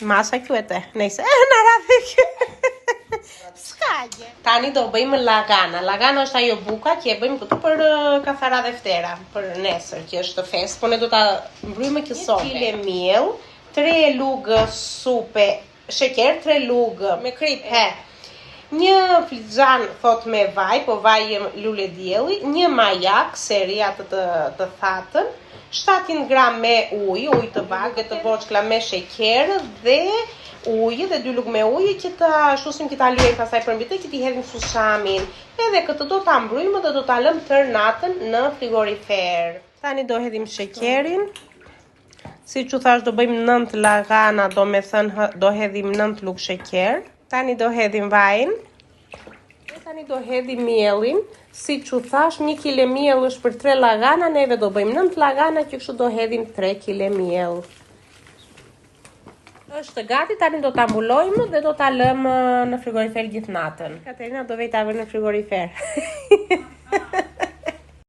Masa quete, nejse, në radhe kjo. Skagje. Tani do bëjmë lagana. Lagana është ajo buka që e bëjmë këtu për kafara dhe ftera, për nesër, që është fest, po ne do ta mbrymë kësaj. 1 kg miell, 3 lugë supe sheqer, 3 lugë me kripe. 1 filxhan thot me vaj, po vaj lule dielli, 1 majak, seri atë të thatën, 700 gram me ujë të vagë, të voçkla me sheqer dhe ujë dhe 2 lugë me ujë që ta shtusim që ta lyejmë pastaj për mbi të që t'i hedhim susamin. Edhe këtë do ta mbrymë dhe do ta lëm tër natën në frigorifer. Tani do hedhim sheqerin. Siç u thash do bëjmë 9 lagana, do me thënë do hedhim 9 lugë sheqer. Tani do hedhim vajin. Tani do hedhim mielin. Siç u thash, 1 kg miell është për 3 lagana, neve do bëjmë 9 lagana, që kështu do hedhim 3 kg miell. Është gati, tani do ta mbulojmë dhe do ta lëmë në frigorifer gjithë natën. Katerina do vej ta vë në frigorifer.